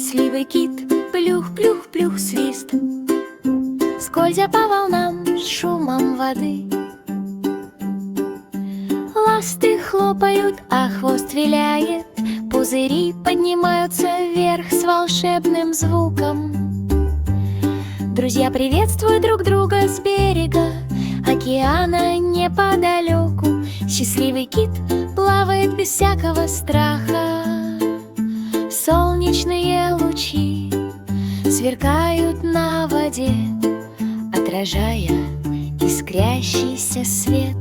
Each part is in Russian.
Счастливый кит, плюх-плюх-плюх свист, скользя по волнам с шумом воды. Ласты хлопают, а хвост виляет, пузыри поднимаются вверх с волшебным звуком. Друзья приветствуют друг друга с берега океана неподалеку. Счастливый кит плавает без всякого страха. Солнечные лучи сверкают на воде, отражая искрящийся свет.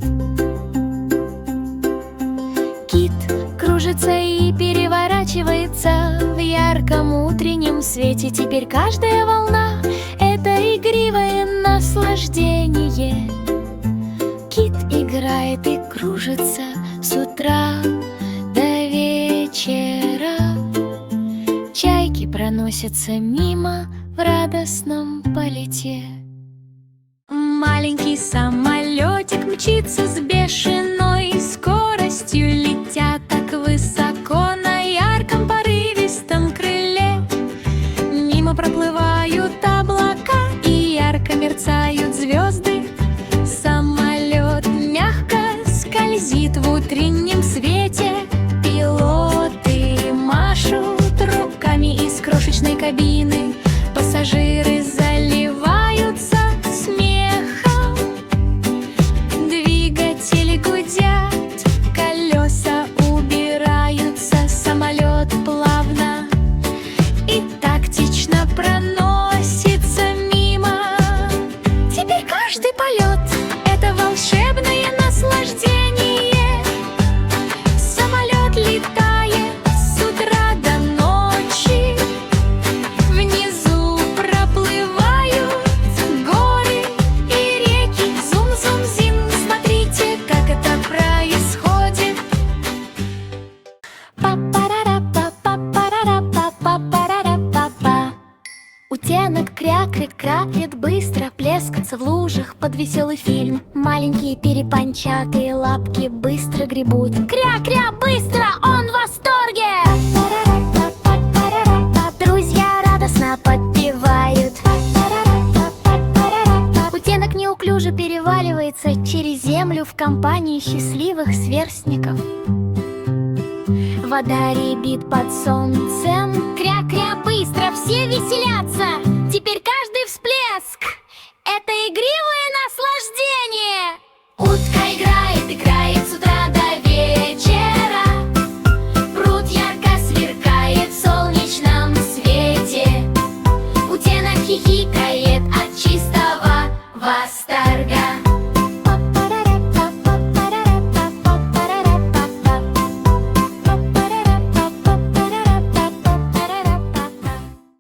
Кит кружится и переворачивается в ярком утреннем свете. Теперь каждая волна — это игривое наслаждение. Кит играет и кружится с утра до вечера. Чайки проносятся мимо в радостном полете. Маленький самолетик мчится с бешеной скоростью, летя так высоко на ярком порывистом крыле. Мимо проплывают облака и ярко мерцают звезды. Самолет мягко скользит в утреннем свете. Пилоты машут руками из крошечной кабины. Пассажиры заливаются смехом. Двигатели гудят, колеса убираются. Самолет плавно и тактично проносится мимо. Теперь каждый полет — это волшебное наслаждение. Самолет летает с утра до ночи. Внизу проплывают горы и реки. Зум-зум-зим, смотрите, как это происходит. Па-па-ра-ра-па-па-па-ра-ра-па-па-па. Утенок крякает быстро, плескаться в лужах под веселый фильм. Маленькие перепончатые лапки быстро гребут. Кря-кря, быстро, он в восторге! Друзья радостно подпевают. Утенок неуклюже переваливается через землю в компании счастливых сверстников. Вода рябит под солнцем. Кря-кря, быстро, все веселятся. Теперь каждый всплеск — это игривое наслаждение. Утка играет с утра до вечера. Пруд ярко сверкает в солнечном свете. Утенок хихикает от чистого восторга.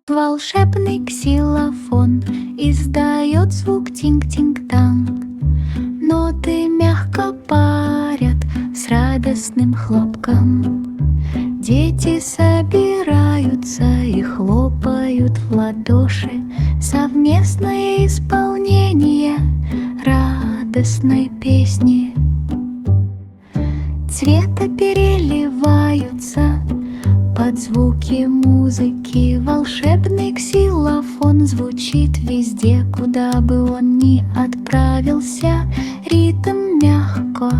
Волшебный ксилофон издает звук тинг-тинг-танг. Ноты мягко парят с радостным хлопком. Дети собираются и хлопают в ладоши. Совместное исполнение радостной песни. Цвета переливаются под звуки музыки. Волшебный ксилофон звучит везде, куда бы он ни отправился. Ритм мягко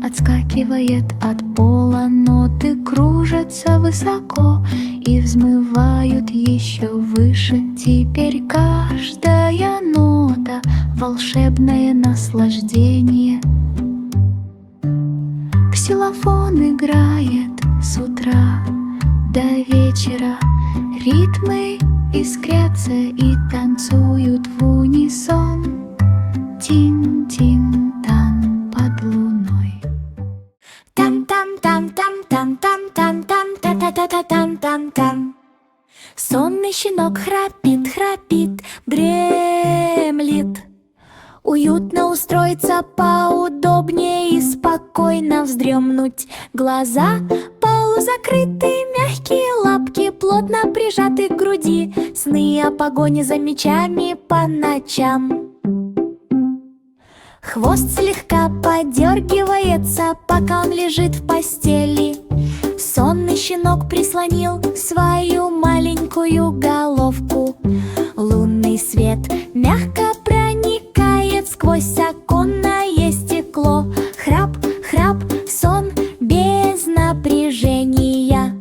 отскакивает от пола. Ноты кружатся высоко и взмывают еще выше. Теперь каждая нота — волшебное наслаждение. Ксилофон играет с утра до вечера. Ритмы искрятся и танцуют в унисон. Тин-тин-тан под луной. Там-там-там-там-там-там-там-там-та-та-та-там-там. Сонный щенок храпит, дремлет. Уютно устроиться поудобнее и спокойно вздремнуть. Глаза полузакрыты, мягкие лапки плотно прижаты к груди. Сны о погоне за мячами по ночам. Хвост слегка подергивается, пока он лежит в постели. Сонный щенок прислонил свою маленькую головку. Лунный свет мягко проникает сквозь оконное стекло. Храп, храп, сон без напряжения.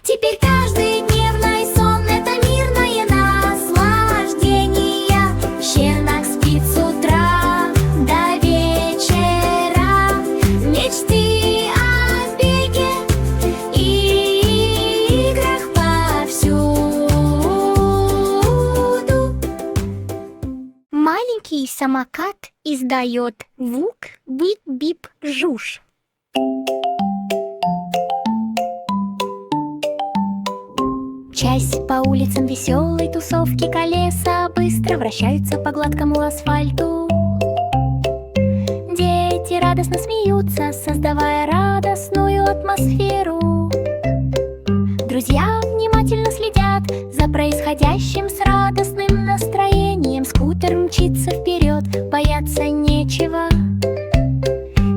Теперь каждый дневной сон — это мирное наслаждение. Щенок спит с утра до вечера. Мечты о беге и играх повсюду. Маленький самокат издает звук бип-бип-жуж. Часть по улицам веселой тусовки, колеса быстро вращаются по гладкому асфальту. Дети радостно смеются, создавая радостную атмосферу. Друзья внимательно следят за происходящим с радостным настроением. Скутер мчится вперед, бояться нечего.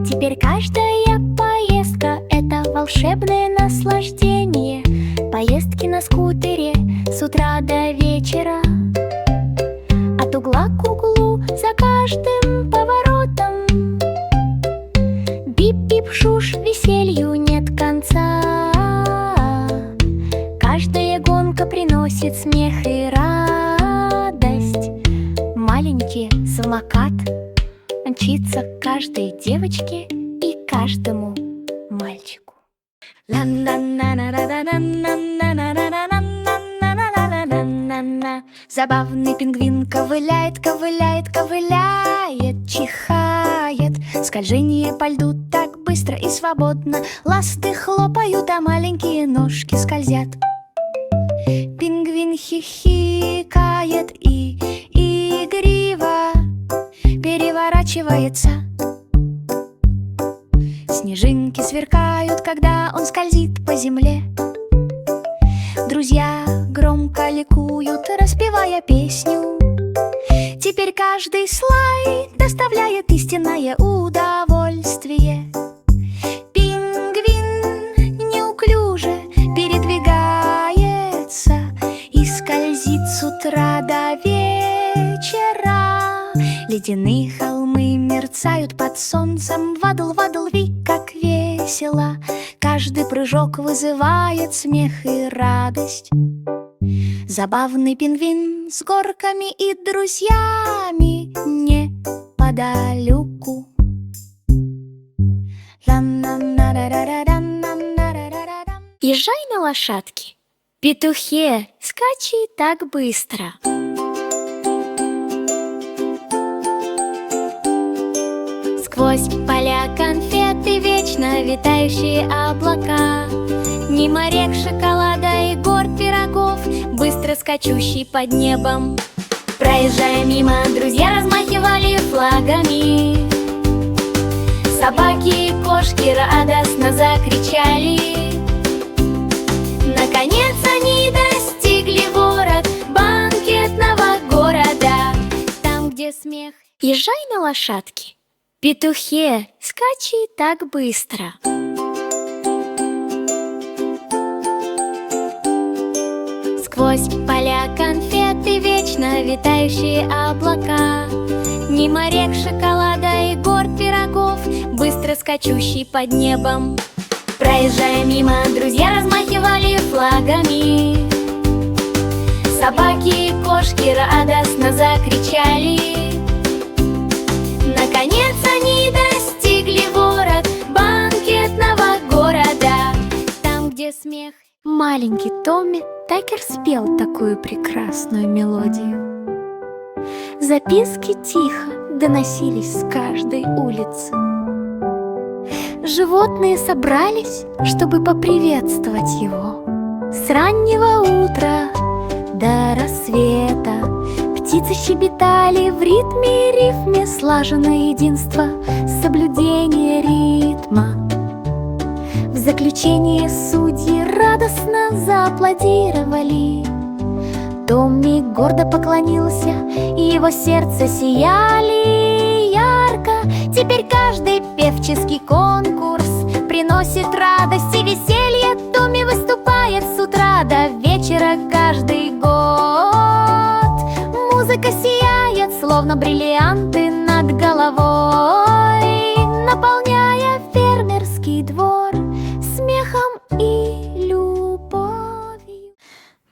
Теперь каждая поездка — это волшебное наслаждение. Поездки на скутере с утра до вечера. От угла к углу, за каждым поворотом. Бип-бип-шуш, веселью нет конца. Каждая гонка приносит смех и радость. Маленький самокат мчится к каждой девочке и каждому мальчику. Забавный пингвин ковыляет, ковыляет, ковыляет, чихает. Скольжение по льду так быстро и свободно. Ласты хлопают, а маленькие ножки скользят. Пингвин хихикает и игриво переворачивается. Снежинки сверкают, когда он скользит по земле. Друзья громко ликуют, распевая песню. Теперь каждый слайд доставляет истинное удовольствие. Пингвин неуклюже передвигается и скользит с утра до вечера. Ледяные холмы мерцают под солнцем. Вадл, вадл, ви, как весело. Каждый прыжок вызывает смех и радость. Забавный пингвин с горками и друзьями неподалеку. Езжай на лошадке, петухе, скачи так быстро. Сквозь поля конфеты, вечно витающие облака. Мимо рек шоколада и гор пирогов, быстро скачущий под небом. Проезжая мимо, друзья размахивали флагами. Собаки и кошки радостно закричали. Наконец они достигли ворот банкетного города. Там, где смех. Езжай на лошадке, петухе, скачи так быстро. Сквозь поля конфеты, вечно витающие облака. Мимо рек шоколада и гор пирогов, быстро скачущий под небом. Проезжая мимо, друзья размахивали флагами. Собаки и кошки радостно закричали. Наконец они достигли ворот банкетного города. Там, где смех. Маленький Томми Такер спел такую прекрасную мелодию. Записки тихо доносились с каждой улицы. Животные собрались, чтобы поприветствовать его. С раннего утра до рассвета птицы щебетали в ритме и рифме. Слаженное единство, соблюдение ритма. В заключение судьи радостно зааплодировали. Томми гордо поклонился, и его сердце сияли ярко. Теперь каждый певческий конкурс приносит радость и веселье словно бриллианты над головой, наполняя фермерский двор смехом и любовью.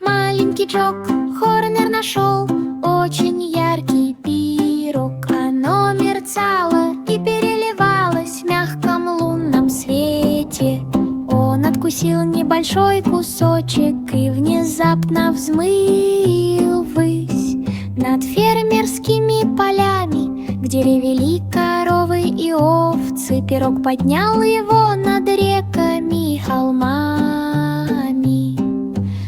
Маленький Джок Хорнер нашел очень яркий пирог. Оно мерцало и переливалось в мягком лунном свете. Он откусил небольшой кусочек и внезапно взмыл ввысь над фермерскими полями, где ревели коровы и овцы. Пирог поднял его над реками и холмами.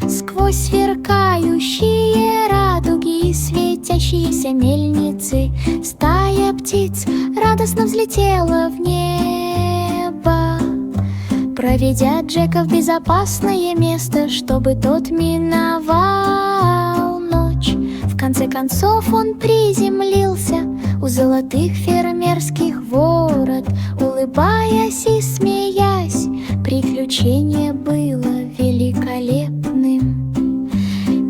Сквозь сверкающие радуги и светящиеся мельницы стая птиц радостно взлетела в небо, проведя Джека в безопасное место, чтобы тот миновал ночь. В конце концов он приземлился у золотых фермерских ворот, улыбаясь и смеясь. Приключение было великолепным.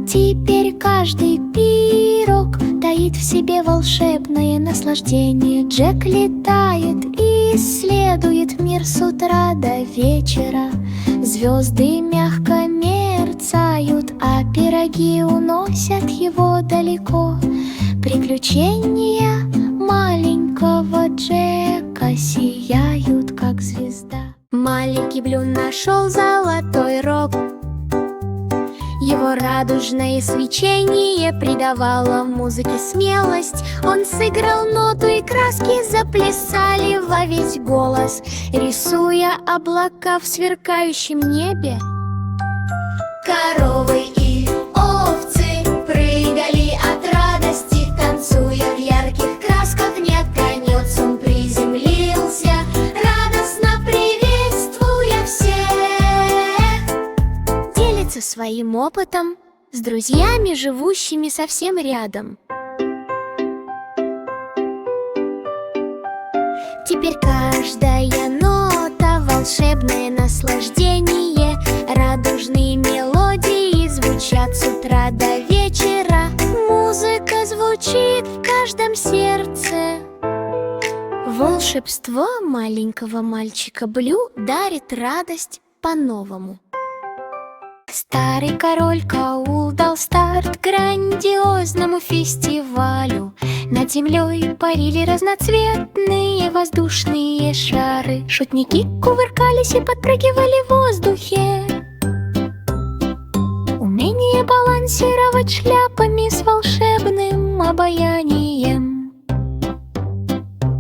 Теперь каждый пирог таит в себе волшебное наслаждение. Джек летает и исследует мир с утра до вечера. Звезды мягко мерцают, а пироги уносят его далеко. Приключения маленького Джека сияют, как звезда. Маленький Блю нашел золотой рог. Его радужное свечение придавало музыке смелость. Он сыграл ноту, и краски заплясали во весь голос, рисуя облака в сверкающем небе. Коровы и овцы прыгали от радости, танцуя в ярких красках. Наконец он приземлился, радостно приветствуя всех. Делится своим опытом с друзьями, живущими совсем рядом. Теперь каждая нота — волшебное наслаждение. Радужные мелодии звучат с утра до вечера. Музыка звучит в каждом сердце. Волшебство маленького мальчика Блю дарит радость по-новому. Старый король Каул дал старт грандиозному фестивалю. Над землей парили разноцветные воздушные шары. Шутники кувыркались и подпрыгивали в воздухе. Умение балансировать шляпами с волшебным обаянием.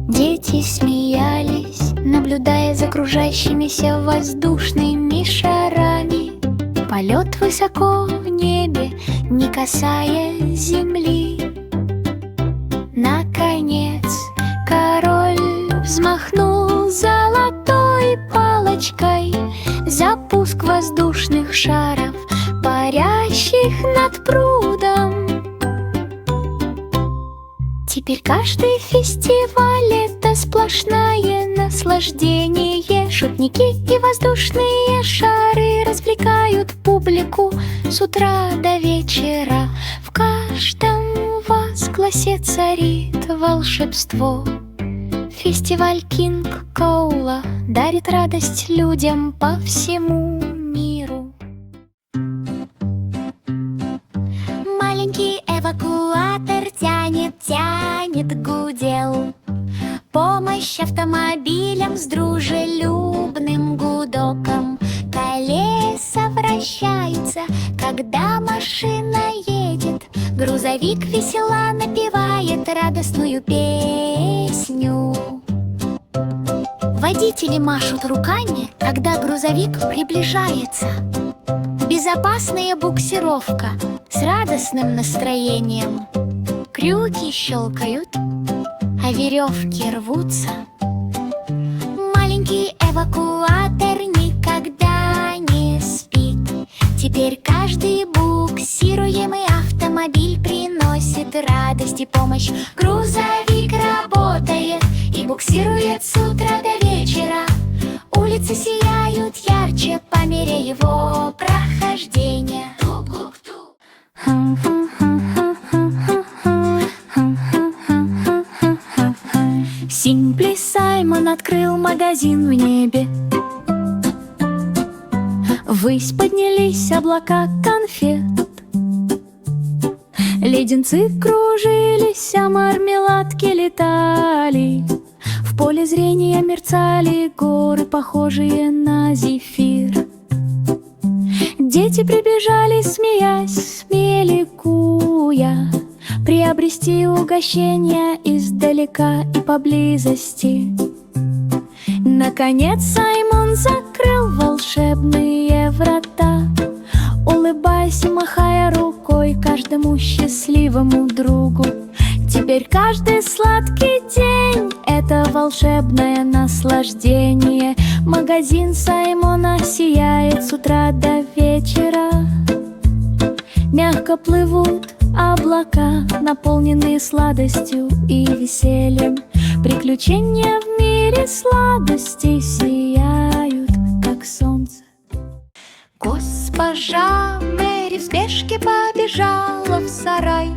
Дети смеялись, наблюдая за кружащимися воздушными шарами. Полет высоко в небе, не касаясь земли. Наконец король взмахнул золотой палочкой. Запуск воздушных шаров, парящих над прудом. Теперь каждый фестиваль — это сплошное наслаждение. Шутники и воздушные шары развлекают публику с утра до вечера. В каждом возгласе царит волшебство. Фестиваль Кинг Коула дарит радость людям по всему миру. Маленький эвакуатор тянет гудел. Помощь автомобилям с дружелюбным гудоком. Колеса вращаются, когда машина едет. Грузовик весело напевает радостную песню. Водители машут руками, когда грузовик приближается. Безопасная буксировка с радостным настроением. Крюки щелкают, а веревки рвутся. Маленький эвакуатор никогда не спит. Теперь каждый буксируемый автомобиль приносит радость и помощь. Грузовик работает и буксирует с утра до вечера. Улицы сияют ярче по мере его прохождения. Тук-тук-тук. открыл магазин в небе. Ввысь поднялись облака конфет. Леденцы кружились, а мармеладки летали. В поле зрения мерцали горы, похожие на зефир. Дети прибежали, смеясь, смеликуя, приобрести угощения издалека и поблизости. Наконец Саймон закрыл волшебные врата, улыбаясь и махая рукой каждому счастливому другу. Теперь каждый сладкий день — это волшебное наслаждение. Магазин Саймона сияет с утра до вечера. Мягко плывут облака, наполненные сладостью и весельем. Приключения в мире сладостей сияют, как солнце. Госпожа Мэри в спешке побежала в сарай.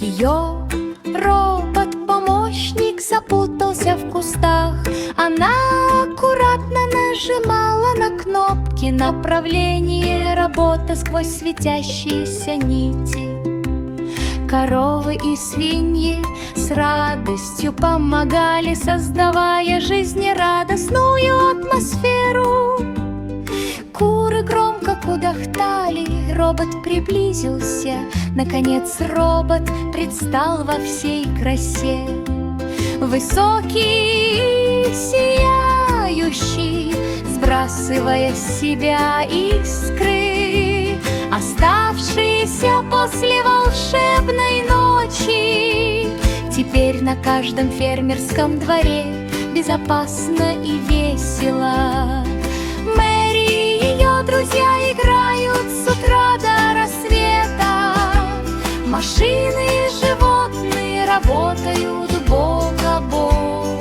Ее робот-помощник запутался в кустах. Она аккуратно нажимала на кнопки направления, работа сквозь светящиеся нити. Коровы и свиньи с радостью помогали, создавая жизнерадостную атмосферу. Куры громко кудахтали, робот приблизился. Наконец робот предстал во всей красе. Высокий и сияющий, сбрасывая с себя искры, оставшиеся после волшебной ночи. Теперь на каждом фермерском дворе безопасно и весело. Мэри и ее друзья играют с утра до рассвета. Машины и животные работают бок о бок.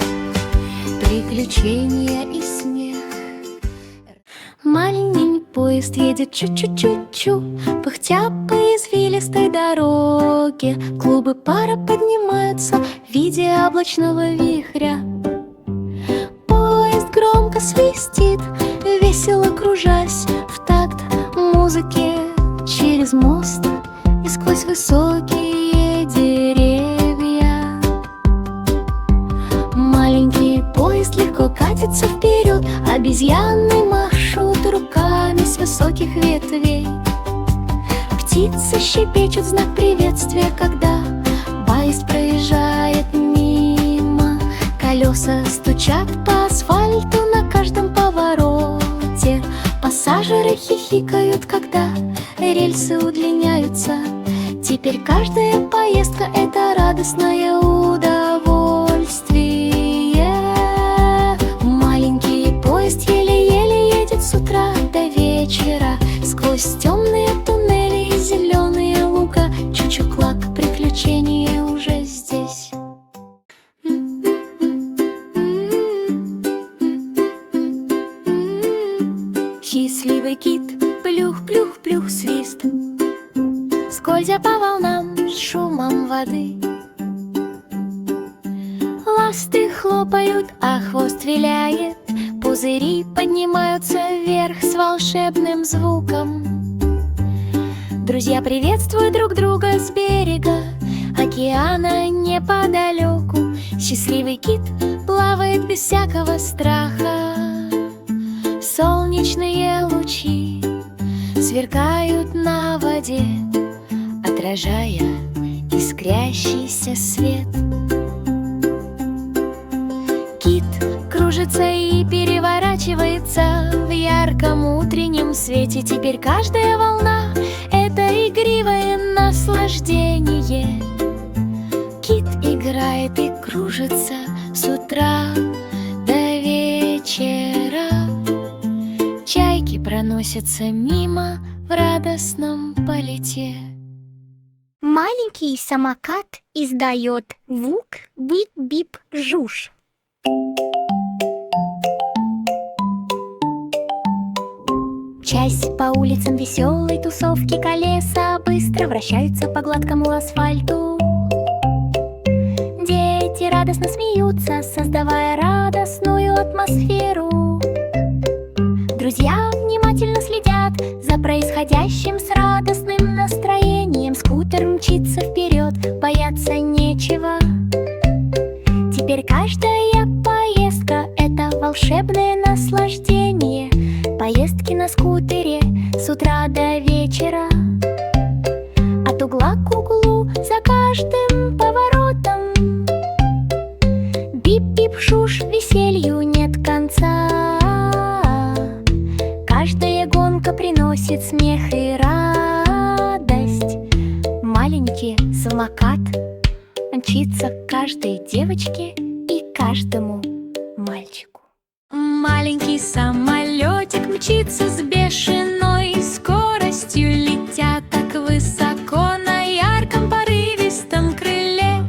Приключения и смех. Маленький поезд едет чу-чу-чу-чу, пыхтя по извилистой дороге. Клубы пара поднимаются в виде облачного вихря. Поезд громко свистит, весело кружась в такт музыке через мост и сквозь высокие деревья. Маленький поезд легко катится вперед, обезьяны машут руками с высоких ветвей. Птицы щебечут знак приветствия, когда поезд проезжает мимо. Колеса стучат по асфальту на каждом повороте. Пассажиры хихикают, когда рельсы удлиняются. Теперь каждая поездка — это радостное удовольствие. Маленький поезд еле-еле едет с утра до вечера. Сквозь темные туннели и зеленые луга. Чу-чу-клак, приключения уже здесь. Счастливый кит, плюх-плюх-плюх, свист, скользя по волнам с шумом воды. Ласты хлопают, а хвост виляет. Пузыри поднимаются вверх с волшебным звуком. Друзья приветствуют друг друга с берега океана неподалеку. Счастливый кит плавает без всякого страха. Солнечные лучи сверкают на воде, отражая искрящийся свет. Кит кружится и переворачивается в ярком утреннем свете. Теперь каждая волна — это игривое наслаждение. Кит играет и кружится с утра до вечера. Чайки проносятся мимо в радостном полете. Маленький самокат издает звук бип-бип-жуж. Часть по улицам веселой тусовки, колеса быстро вращаются по гладкому асфальту. Дети радостно смеются, создавая радостную атмосферу. Друзья внимательно следят за происходящим с радостным настроением. Скутер мчится вперед, бояться нечего. Теперь каждая поездка — это волшебное наслаждение. Поездки на скутере с утра до вечера, от угла к углу, за каждым поворотом. Бип-бип-шуш, веселью нет конца. Каждая гонка приносит смех и радость. Маленький самокат мчится к каждой девочке и каждому мальчику. Маленький самолетик мчится с бешеной скоростью, летя так высоко на ярком порывистом крыле.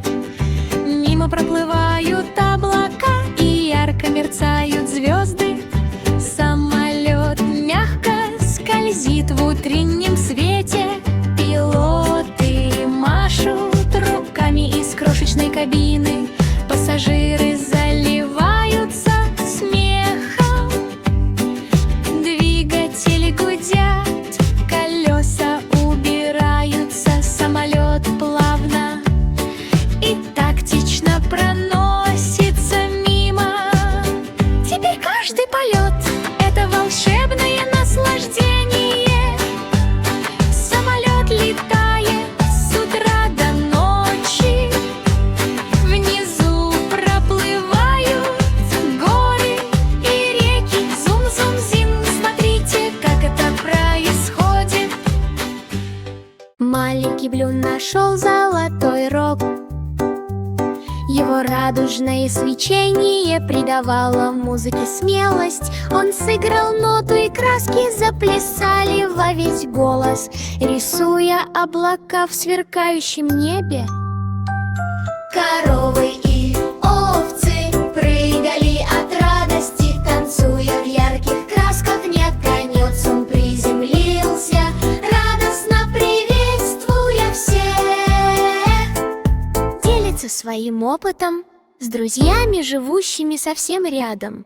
Мимо проплывают облака и ярко мерцают звезды. Самолет мягко скользит в утреннем свете. Пилоты машут руками из крошечной кабины. Пассажиры заливаются смехом. Двигатели гудят, колеса убираются. Самолет плавно и тактично проносится мимо. Теперь каждый полет — это волшебное наслаждение. Самолет летает с утра до ночи. Внизу проплывают горы и реки. Зум-зум-зин, смотрите, как это происходит. Маленький Блю нашел золотой рог. Его радужное свечение придавало музыке смелость. Он сыграл ноту, и краски заплясали во весь голос, рисуя облака в сверкающем небе. Коровы и овцы прыгали от радости, танцуя в ярких красках. Наконец он приземлился, радостно приветствуя всех. Делится своим опытом с друзьями, живущими совсем рядом.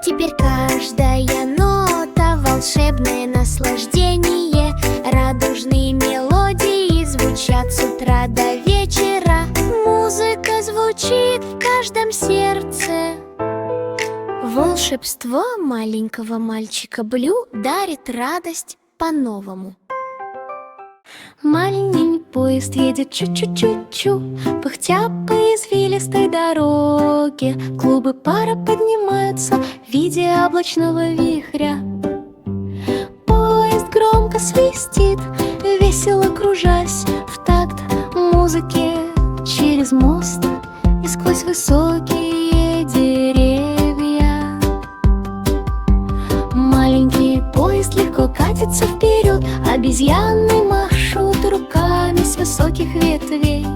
Теперь каждая нота — волшебное наслаждение. Радужные мелодии звучат с утра до вечера. Музыка звучит в каждом сердце. Волшебство маленького мальчика Блю дарит радость по-новому. Маленький поезд едет чу-чу-чу-чу, пыхтя по извилистой дороге. Клубы пара поднимаются в виде облачного вихря. Поезд громко свистит, весело кружась в такт музыки через мост и сквозь высокие деревья. Маленький поезд легко катится вперед, обезьяны машут руками с высоких ветвей.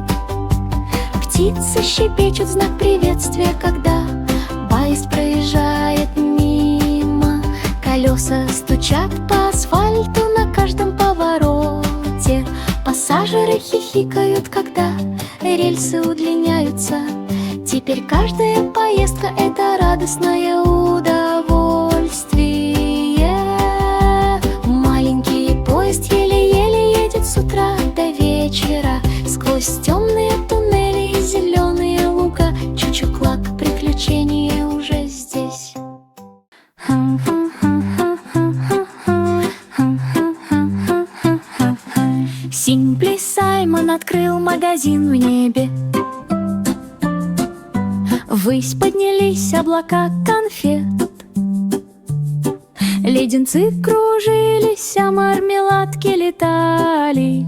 Птицы щебечут знак приветствия, когда поезд проезжает мимо. Колеса стучат по асфальту на каждом повороте. Пассажиры хихикают, когда рельсы удлиняются. Теперь каждая поездка — это радостное удовольствие. Маленький поезд еле-еле едет с утра до вечера. Сквозь темные туннели и зеленые луга. Чу-чу-клак, приключения уже здесь. Симпли Саймон открыл магазин в небе. Ввысь поднялись облака конфет. Леденцы кружились, а мармеладки летали.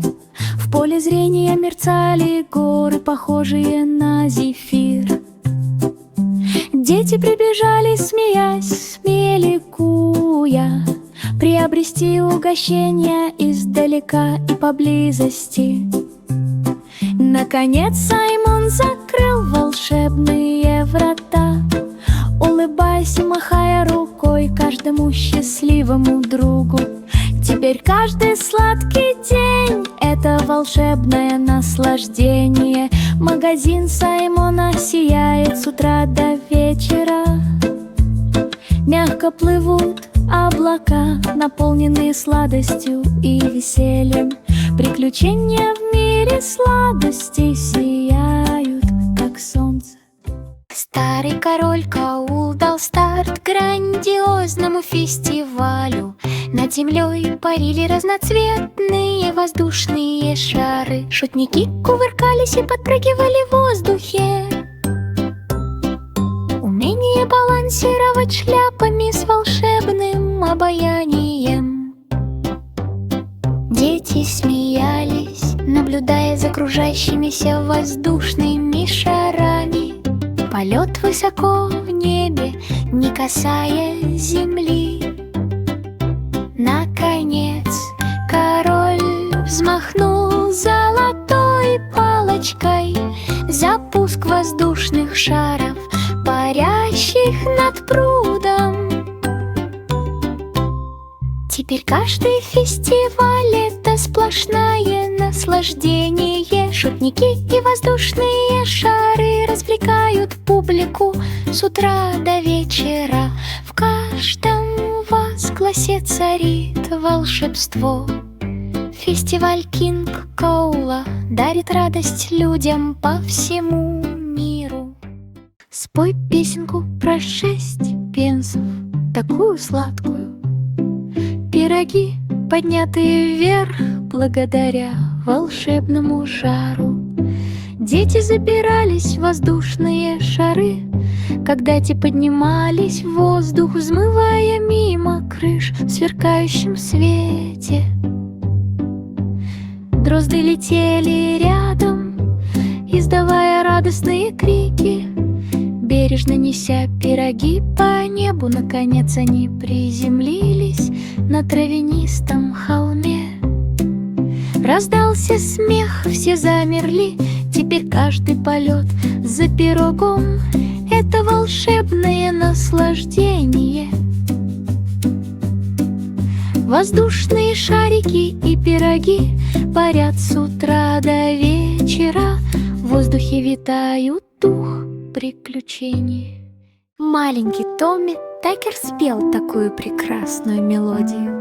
В поле зрения мерцали горы, похожие на зефир. Дети прибежали, смеясь, смеликуя, приобрести угощения издалека и поблизости. Наконец Саймон закрыл волшебные врата, улыбаясь и махая рукой каждому счастливому другу. Теперь каждый сладкий день — Это волшебное наслаждение. Магазин Саймона сияет с утра до вечера. Мягко плывут облака, наполненные сладостью и весельем. Приключения в мире сладостей сияют, как солнце. Старый король Каул дал старт грандиозному фестивалю. Над землей парили разноцветные воздушные шары. Шутники кувыркались и подпрыгивали в воздухе. Умение балансировать шляпами с волшебным обаянием. Дети смеялись, наблюдая за кружащимися воздушными шарами. Полет высоко в небе, не касаясь земли. Наконец король взмахнул золотой палочкой. Запуск воздушных шаров, парящих над прудом. Теперь каждый фестиваль — это сплошное наслаждение. Шутники и воздушные шары развлекают публику с утра до вечера. В каждом возгласе царит волшебство. Фестиваль Кинг Коула дарит радость людям по всему миру. Спой песенку про 6 пенсов, такую сладкую. Пироги, поднятые вверх благодаря волшебному шару. Дети забирались в воздушные шары, когда те поднимались в воздух, взмывая мимо крыш в сверкающем свете. Дрозды летели рядом, издавая радостные крики. Бережно неся пироги по небу, наконец они приземлились на травянистом холме. Раздался смех, все замерли. Теперь каждый полет за пирогом — это волшебное наслаждение. Воздушные шарики и пироги парят с утра до вечера. В воздухе витают дух приключений. Маленький Томми Такер спел такую прекрасную мелодию.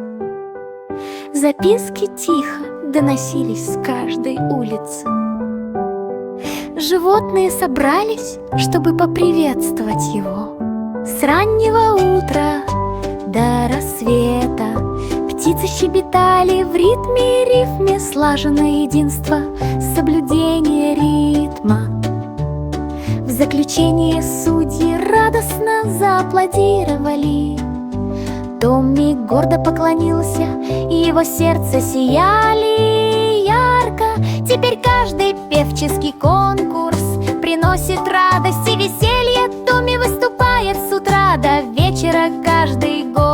Записки тихо доносились с каждой улицы. Животные собрались, чтобы поприветствовать его. С раннего утра до рассвета птицы щебетали в ритме и рифме. Слаженное единство, соблюдение ритма. В заключение судьи радостно зааплодировали. Томми гордо поклонился, и его сердце сияли ярко. Теперь каждый певческий конкурс приносит радость и веселье. Томми выступает с утра до вечера каждый год.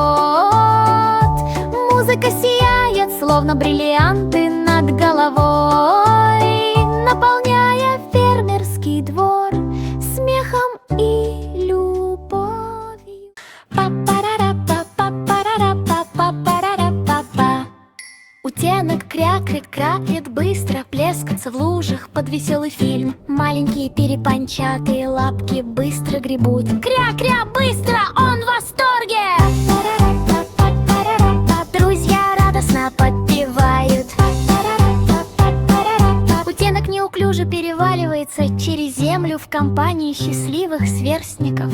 Музыка сияет, словно бриллианты над головой, наполняя фермерский двор смехом и любовью. Па-па-ра-ра-па-па-ра-ра-па-па-ра-ра-па-па. Утенок крякает быстро, плескаться в лужах под веселый фильм. Маленькие перепончатые лапки быстро гребут. Кря-кря быстро, он в восторге! Друзья радостно подпевают. Утенок неуклюже переваливается через землю в компании счастливых сверстников.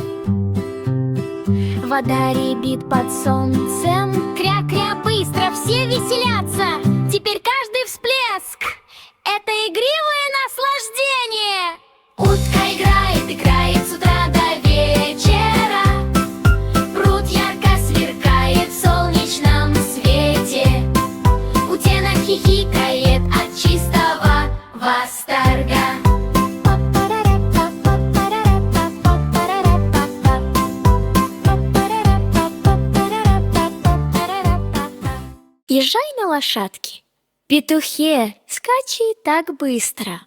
Вода рябит под солнцем. Кря-кря быстро, все веселятся. Теперь каждый всплеск — это игривое наслаждение. Утка играет с утра до вечера. Пруд ярко сверкает в солнечном свете. Утенок хихикает от чистого восторга. Езжай на лошадке, петухе, скачи так быстро.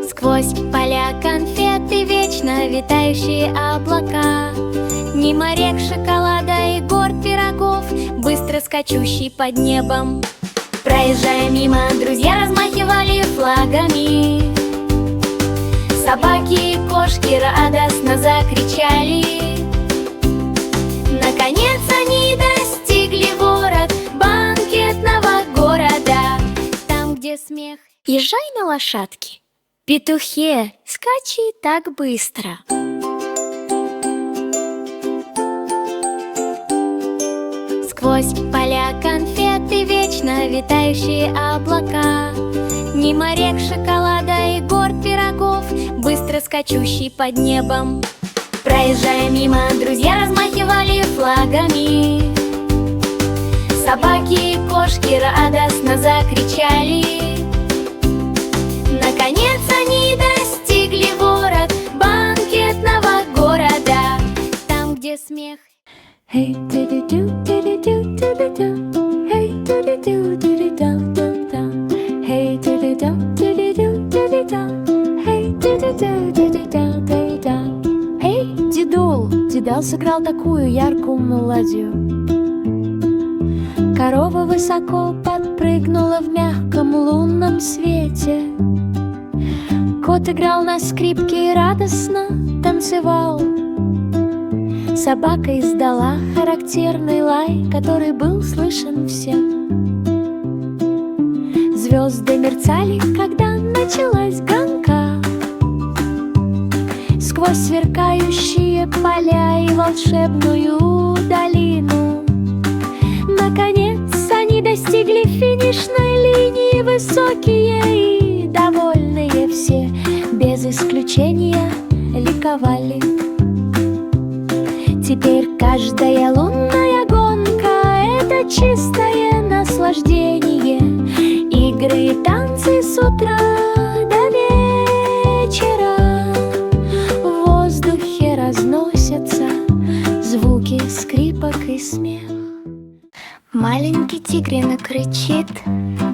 Сквозь поля конфеты вечно витающие облака. Мимо рек шоколада и гор пирогов, быстро скачущий под небом. Проезжая мимо, друзья размахивали флагами. Собаки и кошки радостно закричали. Наконец они достигли ворот банкетного города, там, где смех. Езжай на лошадке, петухе, скачи так быстро. Сквозь поля конфеты, вечно витающие облака. Мимо рек шоколада и гор пирогов, быстро скачущий под небом. Проезжая мимо, друзья размахивали флагами. Собаки и кошки радостно закричали. Наконец они достигли ворот банкетного города, там, где смех. Hey, do-do-do, do-do-do, do-do-do. Hey, do-do-do, do-do-do, do-do. Hey, do-do-do, do-do-do, do-do-do. Hey, do-do-do, do-do-do, do-do. Эй, дедул! Дедал сыграл такую яркую мелодию. Корова высоко подпрыгнула в мягком лунном свете. Кот играл на скрипке и радостно танцевал. Собака издала характерный лай, который был слышен всем. Звезды мерцали, когда началась гонка. Сквозь сверкающие поля и волшебную долину. Наконец они достигли финишной линии, высокие и довольные все, без исключения ликовали. Теперь каждая лунная гонка — это чистое наслаждение. Игры и танцы с утра до вечера. В воздухе разносятся звуки скрипок и смех. Маленький тигренок кричит,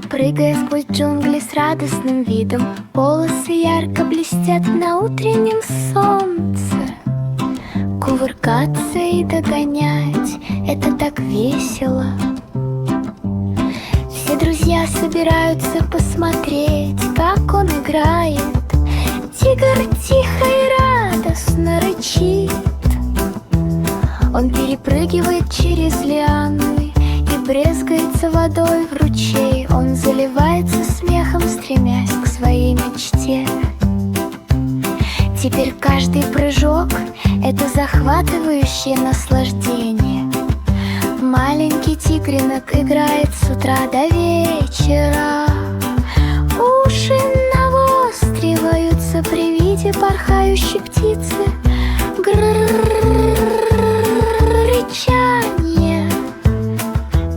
прыгая сквозь джунгли с радостным видом. Волосы ярко блестят на утреннем солнце. Кувыркаться и догонять — это так весело. Все друзья собираются посмотреть, как он играет. Тигр тихо и радостно рычит. Он перепрыгивает через лианы и брезгается водой в ручей. Он заливается смехом, стремясь к своей мечте. Теперь каждый прыжок — это захватывающее наслаждение. Маленький тигренок играет с утра до вечера. Уши навостриваются при виде порхающей птицы. Рычание.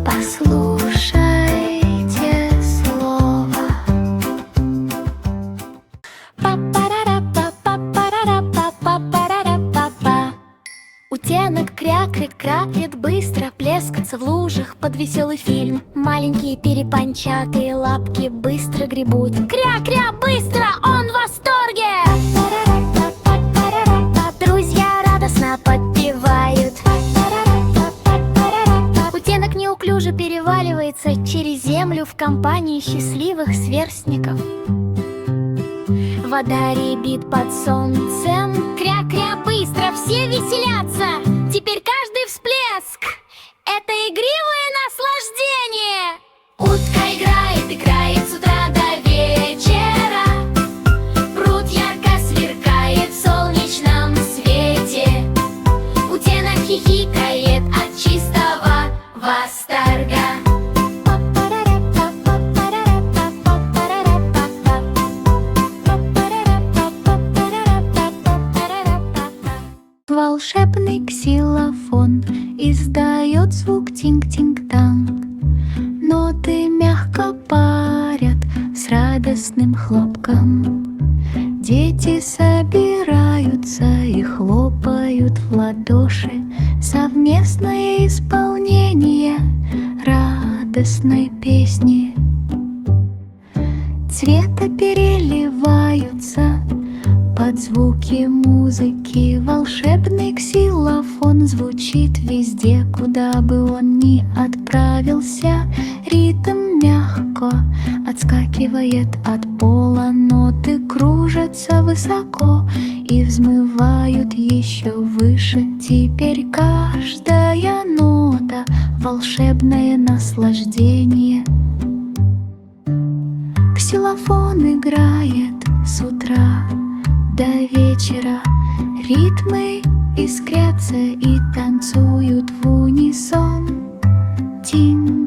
Послушайте слово. Утенок крякает, крякает быстро, плескаться в лужах под веселый фильм. Маленькие перепончатые лапки быстро гребут. Кря-кря, быстро, он в восторге! Друзья радостно подпевают. Утенок неуклюже переваливается через землю в компании счастливых сверстников. Вода рябит под солнцем. Кря-кря, быстро, все веселятся. Теперь каждый всплеск — это игривое наслаждение. Утка играет, играет с утра до вечера. Пруд ярко сверкает в солнечном свете. Утенок хихикает от чистого восторга. Волшебный ксилофон издает звук тинг-тинг-танг. Ноты мягко парят с радостным хлопком. Дети собираются и хлопают в ладоши. Совместное исполнение радостной песни. Цвета переливаются Под звуки музыки волшебный ксилофон звучит везде, куда бы он ни отправился. Ритм мягко отскакивает от пола, ноты кружатся высоко и взмывают еще выше. Теперь каждая нота — волшебное наслаждение. Ксилофон играет с утра до вечера, ритмы искрятся и танцуют в унисон. Тин